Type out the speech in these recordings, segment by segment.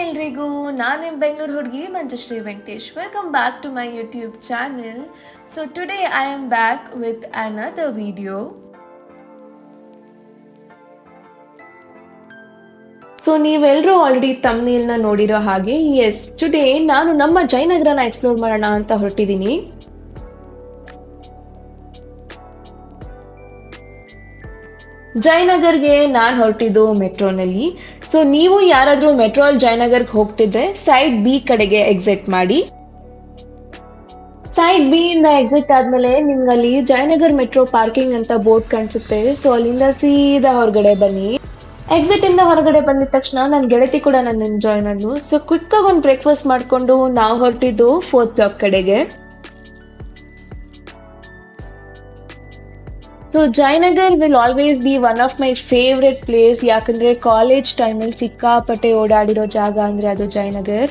ಎಲ್ರಿಗೂ ನಾನು ನಿಮ್ಮ ಬೆಂಗಳೂರು ಹುಡುಗಿ Manjushree Venkatesh. Welcome back to my YouTube channel. So today I am back with another video. So ನೀವೆಲ್ಲರೂ ಆಲ್ರೆಡಿ ತಮ್ನೇಲ್ನ ನೋಡಿರೋ ಹಾಗೆ ಎಸ್ ಟುಡೇ ನಾನು ನಮ್ಮ ಜಯನಗರನ ಎಕ್ಸ್ಪ್ಲೋರ್ ಮಾಡೋಣ ಅಂತ ಹೊರಟಿದ್ದೀನಿ. ಜಯನಗರ್ಗೆ ನಾನು ಹೊರಟಿದ್ದು ಮೆಟ್ರೋನಲ್ಲಿ. ಸೊ ನೀವು ಯಾರಾದರೂ ಮೆಟ್ರೋ ಅಲ್ಲಿ ಜಯನಗರ್ಗೆ ಹೋಗ್ತಿದ್ರೆ ಸೈಡ್ ಬಿ ಕಡೆಗೆ ಎಕ್ಸಿಟ್ ಮಾಡಿ. ಸೈಡ್ ಬಿ ಇಂದ ಎಕ್ಸಿಟ್ ಆದ್ಮೇಲೆ ನಿಮ್ಗಲ್ಲಿ ಜಯನಗರ್ ಮೆಟ್ರೋ ಪಾರ್ಕಿಂಗ್ ಅಂತ ಬೋರ್ಡ್ ಕಾಣಿಸುತ್ತೆ. ಸೊ ಅಲ್ಲಿಂದ ಸೀದಾ ಹೊರಗಡೆ ಬನ್ನಿ. ಎಕ್ಸಿಟ್ ಇಂದ ಹೊರಗಡೆ ಬಂದಿದ ತಕ್ಷಣ ನನ್ನ ಗೆಳತಿ ಕೂಡ ನನ್ನ ಜಾಯ್ನ್ ಆದ್ಲು. ಸೊ ಕ್ವಿಕ್ ಆಗಿ ಒಂದು ಬ್ರೇಕ್ಫಾಸ್ಟ್ ಮಾಡ್ಕೊಂಡು ನಾವು ಹೊರಟಿದ್ದು 4th ಬ್ಲಾಕ್ ಕಡೆಗೆ. So Jayanagar will always B one of my favourite place. ಯಾಕಂದ್ರೆ ಕಾಲೇಜ್ ಟೈಮಲ್ಲಿ ಸಿಕ್ಕಾಪಟ್ಟೆ ಓಡಾಡಿರೋ ಜಾಗ ಅಂದ್ರೆ ಅದು ಜಯನಗರ್.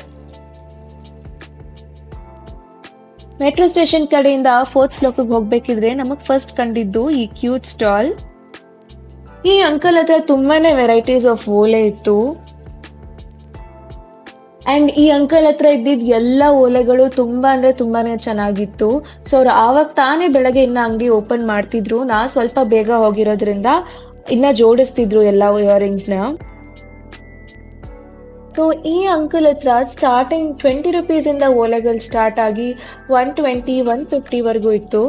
ಮೆಟ್ರೋ ಸ್ಟೇಷನ್ ಕಡೆಯಿಂದ 4th ಫ್ಲೋರ್ಗೆ ಹೋಗ್ಬೇಕಿದ್ರೆ ನಮಗ್ ಫಸ್ಟ್ ಕಂಡಿದ್ದು ಈ ಕ್ಯೂಟ್ ಸ್ಟಾಲ್. ಈ ಅಂಕಲ್ ಹತ್ರ ತುಂಬಾನೇ ವೆರೈಟೀಸ್ ಆಫ್ ಓಲೆ ಇತ್ತು. ಅಂಡ್ ಈ ಅಂಕಲ್ ಹತ್ರ ಇದ್ದಿದ್ ಎಲ್ಲ ಓಲೆಗಳು ತುಂಬಾ ಅಂದ್ರೆ ತುಂಬಾನೇ ಚೆನ್ನಾಗಿತ್ತು. ಸೊ ಅವ್ರು ಆವಾಗ ತಾನೇ ಬೆಳಗ್ಗೆ ಇನ್ನ ಅಂಗಡಿ ಓಪನ್ ಮಾಡ್ತಿದ್ರು. ನಾ ಸ್ವಲ್ಪ ಬೇಗ ಹೋಗಿರೋದ್ರಿಂದ ಇನ್ನ ಜೋಡಿಸ್ತಿದ್ರು ಎಲ್ಲ ಇಯರಿಂಗ್ಸ್ ನ. ಸೊ ಈ ಅಂಕಲ್ ಹತ್ರ ಸ್ಟಾರ್ಟಿಂಗ್ 20 ರುಪೀಸ್ ಇಂದ ಓಲೆಗಳು ಸ್ಟಾರ್ಟ್ ಆಗಿ 120 150 ವರೆಗೂ ಇತ್ತು.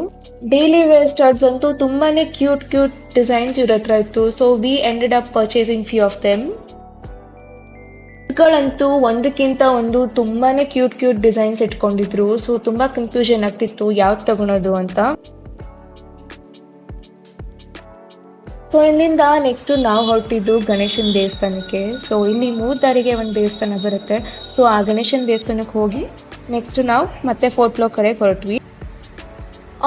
ಡೈಲಿ ವೇರ್ ಸ್ಟಾರ್ಟ್ಸ್ ಅಂತೂ ತುಂಬಾನೇ ಕ್ಯೂಟ್ ಡಿಸೈನ್ಸ್ ಇವ್ರ ಹತ್ರ ಇತ್ತು. So we ended up purchasing few of them. ಗಳಂತೂ ಒಂದಕ್ಕಿಂತ ಒಂದು ತುಂಬಾನೇ ಕ್ಯೂಟ್ ಡಿಸೈನ್ಸ್ ಇಟ್ಕೊಂಡಿದ್ರು. ಸೊ ತುಂಬಾ ಕನ್ಫ್ಯೂಷನ್ ಆಗ್ತಿತ್ತು ಯಾವ್ದು ತಗೊಳೋದು ಅಂತ. ಸೊ ಇಲ್ಲಿಂದ ನೆಕ್ಸ್ಟ್ ನಾವು ಹೊರಟಿದ್ದು ಗಣೇಶನ್ ದೇವಸ್ಥಾನಕ್ಕೆ. ಸೊ ಇಲ್ಲಿ 3 ದಾರಿಗೆ ಒಂದು ದೇವಸ್ಥಾನ ಬರುತ್ತೆ. ಸೊ ಆ ಗಣೇಶನ್ ದೇವಸ್ಥಾನಕ್ಕೆ ಹೋಗಿ ನೆಕ್ಸ್ಟ್ ನಾವು ಮತ್ತೆ 4th ಫ್ಲೋರ್ ಕಡೆಗೆ ಹೊರಟ್ವಿ.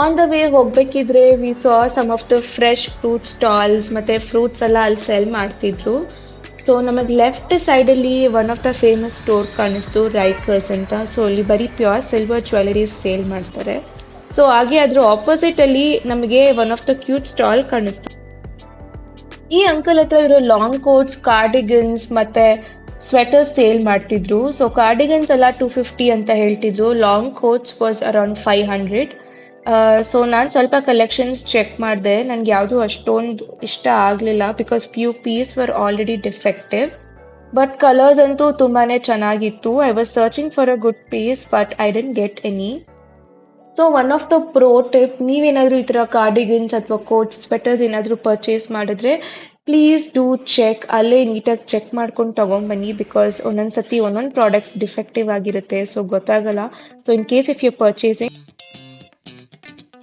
ಆನ್ ದ ವೇ ಹೋಗ್ಬೇಕಿದ್ರೆ we saw some of the fresh fruit stalls ಮತ್ತೆ ಫ್ರೂಟ್ಸ್ ಎಲ್ಲ ಅಲ್ಲಿ ಸೆಲ್ ಮಾಡ್ತಿದ್ರು. ಸೊ ನಮಗೆ ಲೆಫ್ಟ್ ಸೈಡಲ್ಲಿ one of the famous store ಕಾಣಿಸ್ತು, ರೈಕರ್ಸ್ ಅಂತ. ಸೊ ಅಲ್ಲಿ ಬರೀ ಪ್ಯೂರ್ ಸಿಲ್ವರ್ ಜ್ಯುವೆಲರೀಸ್ ಸೇಲ್ ಮಾಡ್ತಾರೆ. ಸೊ ಹಾಗೆ ಅದ್ರ ಆಪೋಸಿಟ್ ಅಲ್ಲಿ ನಮಗೆ one of the cute stall ಕಾಣಿಸ್ತು. ಈ ಅಂಕಲ್ ಹತ್ರ ಇರೋ ಲಾಂಗ್ ಕೋಟ್ಸ್, ಕಾರ್ಡಿಗನ್ಸ್ ಮತ್ತೆ ಸ್ವೆಟರ್ಸ್ ಸೇಲ್ ಮಾಡ್ತಿದ್ರು. ಸೊ ಕಾರ್ಡಿಗನ್ಸ್ ಎಲ್ಲ 250 ಅಂತ ಹೇಳ್ತಿದ್ರು. Long quotes was around 500. So ನಾನು ಸ್ವಲ್ಪ ಕಲೆಕ್ಷನ್ಸ್ ಚೆಕ್ ಮಾಡಿದೆ. ನನ್ಗೆ ಯಾವುದು ಅಷ್ಟೊಂದು ಇಷ್ಟ ಆಗಲಿಲ್ಲ because few piece were already defective. But colours ಅಂತೂ ತುಂಬಾನೇ ಚೆನ್ನಾಗಿತ್ತು. I was searching for a good piece but I didn't get any. So one of the pro tip, ನೀವೇನಾದರೂ ಈ ಥರ ಕಾರ್ಡಿಗನ್ಸ್ ಅಥವಾ ಕೋಟ್ಸ್, ಸ್ವೆಟರ್ಸ್ ಏನಾದರೂ ಪರ್ಚೇಸ್ ಮಾಡಿದ್ರೆ ಪ್ಲೀಸ್ ಡೂ ಚೆಕ್. ಅಲ್ಲೇ ನೀಟಾಗಿ ಚೆಕ್ ಮಾಡ್ಕೊಂಡು ತಗೊಂಡ್ಬನ್ನಿ. ಬಿಕಾಸ್ ಒಂದೊಂದ್ಸತಿ ಒಂದೊಂದು ಪ್ರಾಡಕ್ಟ್ಸ್ ಡಿಫೆಕ್ಟಿವ್ ಆಗಿರುತ್ತೆ. ಸೊ ಗೊತ್ತಾಗಲ್ಲ. So in case if you purchasing.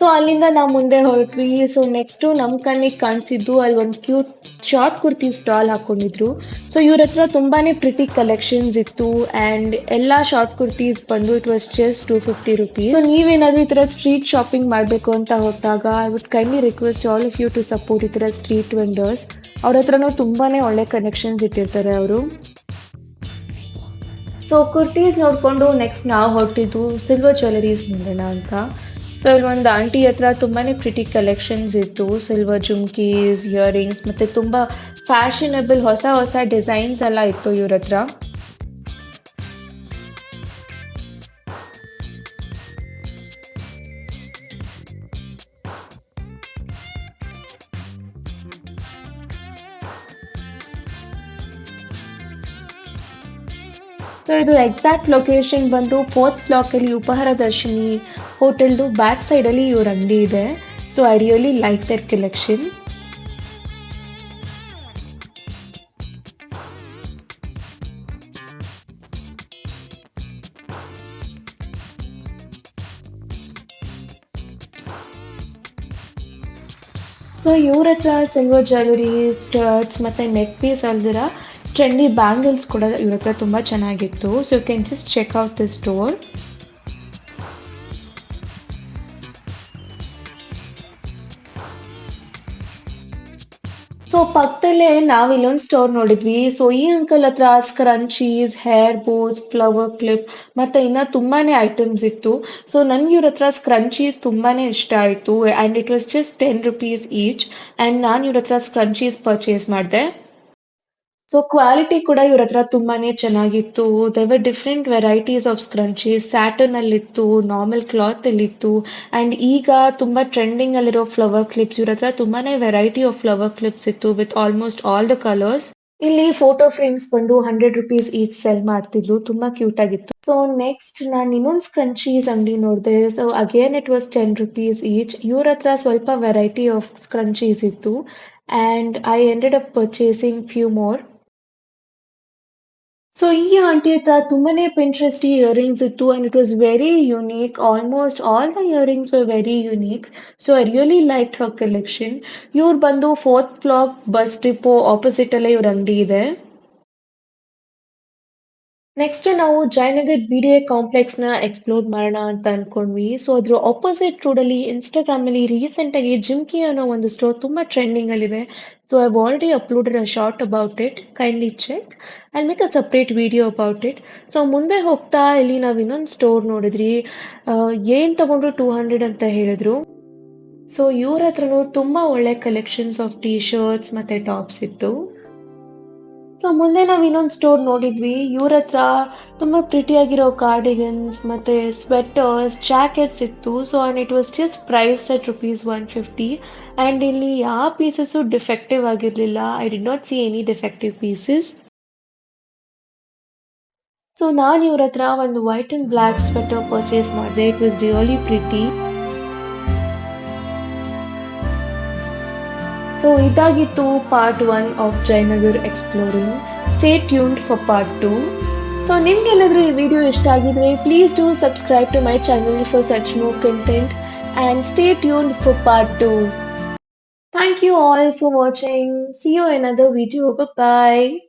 So ಅಲ್ಲಿಂದ ನಾವು ಮುಂದೆ ಹೊರಟ್ವಿ. ಸೊ ನೆಕ್ಸ್ಟ್ ನಮ್ ಕಣ್ಣಿಗೆ ಕಾಣಿಸಿದ್ದು ಅಲ್ಲಿ ಒಂದು ಕ್ಯೂಟ್ ಶಾರ್ಟ್ ಕುರ್ತಿ ಸ್ಟಾಲ್ ಹಾಕೊಂಡಿದ್ರು. ಸೊ ಇವ್ರ ಹತ್ರ ತುಂಬಾನೇ ಪ್ರಿಟಿ ಕಲೆಕ್ಷನ್ಸ್ ಇತ್ತು. ಅಂಡ್ ಎಲ್ಲಾ ಶಾರ್ಟ್ ಕುರ್ತೀಸ್ ಬಂದು it was just 250 rupees. So ನೀವೇನಾದ್ರೂ ಈ ತರ ಸ್ಟ್ರೀಟ್ ಶಾಪಿಂಗ್ ಮಾಡಬೇಕು ಅಂತ ಹೊರಟಾಗ I would kindly request all of you to support ಈ ತರ ಸ್ಟ್ರೀಟ್ ವೆಂಡರ್ಸ್. ಅವ್ರ ಹತ್ರನೂ ತುಂಬಾನೇ ಒಳ್ಳೆ ಕನೆಕ್ಷನ್ಸ್ ಇಟ್ಟಿರ್ತಾರೆ ಅವರು. ಸೊ ಕುರ್ತೀಸ್ ನೋಡ್ಕೊಂಡು ನೆಕ್ಸ್ಟ್ ನಾವು ಹೊರಟಿದ್ದು ಸಿಲ್ವರ್ ಜ್ಯುವೆಲರೀಸ್ ನೋಡೋಣ ಅಂತ. ಸೊ ಇಲ್ಲಿ ಒಂದು ಆಂಟಿ ಹತ್ರ ತುಂಬಾನೇ ಪ್ರಿಟಿ ಕಲೆಕ್ಷನ್ಸ್ ಇತ್ತು. ಸಿಲ್ವರ್ ಜುಮ್ಕೀಸ್, ಇಯರಿಂಗ್ಸ್ ಮತ್ತೆ ತುಂಬಾ ಫ್ಯಾಷನಬಲ್ ಹೊಸ ಡಿಸೈನ್ಸ್ ಎಲ್ಲ ಇತ್ತು ಇವ್ರ ಹತ್ರ. ಸೊ ಇದು ಎಕ್ಸಾಕ್ಟ್ ಲೊಕೇಶನ್ ಬಂದು 4th ಬ್ಲಾಕ್ ಅಲ್ಲಿ ಉಪಹಾರ ದರ್ಶಿನಿ ಹೋಟೆಲ್ದು ಬ್ಯಾಕ್ ಸೈಡ್ ಅಲ್ಲಿ ಇವ್ರ ಅಂಗಡಿ ಇದೆ. So I really like their collection. So ಇವ್ರ ಹತ್ರ ಸಿಲ್ವರ್ ಜ್ಯುವೆಲರಿ, ಸ್ಟರ್ಟ್ಸ್ ಮತ್ತೆ ನೆಕ್ ಪೀಸ್ ಅಲ್ದಿರ ಟ್ರೆಂಡಿ ಬ್ಯಾಂಗಲ್ಸ್ ಕೂಡ ಇವ್ರ ಹತ್ರ ತುಂಬಾ ಚೆನ್ನಾಗಿತ್ತು. So you can just check out the store. So ಪಕ್ಕದಲ್ಲೇ ನಾವು ಇಲ್ಲೊಂದು ಸ್ಟೋರ್ ನೋಡಿದ್ವಿ. ಸೊ ಈ ಅಂಕಲ್ ಹತ್ರ scrunchies, hair bows, flower clip ಮತ್ತೆ ಇನ್ನ ತುಂಬಾನೇ ಐಟಮ್ಸ್ ಇತ್ತು. ಸೊ ನನ್ಗೆ ಇವ್ರ ಹತ್ರ ಸ್ಕ್ರಂಚೀಸ್ ತುಂಬಾನೇ ಇಷ್ಟ ಆಯ್ತು. And it was just 10 rupees each. And ನಾನು ಇವ್ರ ಹತ್ರ ಸ್ಕ್ರಂಚೀಸ್ ಪರ್ಚೇಸ್ ಮಾಡಿದೆ. ಸೊ ಕ್ವಾಲಿಟಿ ಕೂಡ ಇವ್ರ ಹತ್ರ ತುಂಬಾನೇ ಚೆನ್ನಾಗಿತ್ತು. There were different varieties of scrunchies. Satin ಅಲ್ಲಿತ್ತು, ನಾರ್ಮಲ್ ಕ್ಲಾತ್ ಅಲ್ಲಿತ್ತು ಅಂಡ್ ಈಗ ತುಂಬಾ ಟ್ರೆಂಡಿಂಗ್ ಅಲ್ಲಿರೋ ಫ್ಲವರ್ ಕ್ಲಿಪ್ಸ್. ಇವ್ರ ಹತ್ರ ತುಂಬಾನೇ ವೆರೈಟಿ ಆಫ್ ಫ್ಲವರ್ ಕ್ಲಿಪ್ಸ್ ಇತ್ತು with almost all the colours. ಇಲ್ಲಿ ಫೋಟೋ ಫ್ರೇಮ್ಸ್ ಬಂದು ₹100 ಈಚ್ ಸೆಲ್ ಮಾಡ್ತಿದ್ರು. ತುಂಬಾ ಕ್ಯೂಟ್ ಆಗಿತ್ತು. ಸೊ ನೆಕ್ಸ್ಟ್ ನಾನು ಇನ್ನೊಂದು ಸ್ಕ್ರಂಚೀಸ್ ಅಂಗಡಿ ನೋಡಿದೆ. So again it was ₹10 each. ಇವ್ರ ಹತ್ರ ಸ್ವಲ್ಪ ವೆರೈಟಿ ಆಫ್ ಸ್ಕ್ರಂಚೀಸ್ ಇತ್ತು and I ended up purchasing few more. So ಈ ಆಂಟಿ ಹತ್ರ ತುಂಬಾನೇ ಪಿಂಟ್ರೆಸ್ಟಿ ಇಯರಿಂಗ್ಸ್ ಇತ್ತು and it was very unique. Almost all the earrings were very unique. So I really like her collection. ಇವ್ರು ಬಂದು fourth block bus depot opposite ಅಲ್ಲೇ ಇವ್ರ ಅಂಗಡಿ ಇದೆ. ನೆಕ್ಸ್ಟ್ ನಾವು ಜಯನಗರ್ BDA ಕಾಂಪ್ಲೆಕ್ಸ್ ನ ಎಕ್ಸ್ಪ್ಲೋರ್ ಮಾಡೋಣ ಅಂತ ಅನ್ಕೊಂಡ್ವಿ. ಸೊ ಅದ್ರ ಆಪೋಸಿಟ್ ರೋಡ್ ಅಲ್ಲಿ ಇನ್ಸ್ಟಾಗ್ರಾಮ್ ಅಲ್ಲಿ ರೀಸೆಂಟ್ ಆಗಿ ಜಿಮ್ಕಿ ಅನ್ನೋ ಒಂದು ಸ್ಟೋರ್ ತುಂಬಾ ಟ್ರೆಂಡಿಂಗ್ ಅಲ್ಲಿದೆ. So I've already uploaded a short about it. Kindly check. I make a separate video about it. So ಮುಂದೆ ಹೋಗ್ತಾ ಇಲ್ಲಿ ನಾವು ಇನ್ನೊಂದು ಸ್ಟೋರ್ ನೋಡಿದ್ರಿ. ಏನ್ ತಗೊಂಡ್ರು 200 ಅಂತ ಹೇಳಿದ್ರು. ಸೊ ಇವ್ರ ಹತ್ರನೂ ತುಂಬಾ ಒಳ್ಳೆ ಕಲೆಕ್ಷನ್ಸ್ ಆಫ್ ಟಿ ಶರ್ಟ್ಸ್ ಮತ್ತೆ ಟಾಪ್ಸ್ ಇತ್ತು. ಸೊ ಮುಂದೆ ನಾವ್ ಇನ್ನೊಂದ್ ಸ್ಟೋರ್ ನೋಡಿದ್ವಿ. ಇವ್ರ ಹತ್ರ ತುಂಬಾ ಪ್ರಿಟಿಯಾಗಿರೋ ಕಾರ್ಡಿಗನ್ಸ್ ಮತ್ತೆ ಸ್ವೆಟರ್ಸ್, ಜಾಕೆಟ್ಸ್ ಇತ್ತು. So and it was just priced at ₹150 and ಇಲ್ಲಿ ಯಾವ ಪೀಸಸ್ಸು ಡಿಫೆಕ್ಟಿವ್ ಆಗಿರ್ಲಿಲ್ಲ. I did not see any defective pieces. So ನಾನ್ ಇವ್ರ ಹತ್ರ ಒಂದು white and black sweater purchase ಮಾಡಿದೆ. It was really pretty. So ಇದಾಗಿತ್ತು part 1 of Jayanagar exploring. Stay tuned for part 2. So ನಿಮ್ಗೇನಾದ್ರೂ ಈ ವಿಡಿಯೋ ಇಷ್ಟ ಆಗಿದ್ರೆ please do subscribe to my channel for such more content and stay tuned for part 2. Thank you all for watching. See you in another video. Bye bye.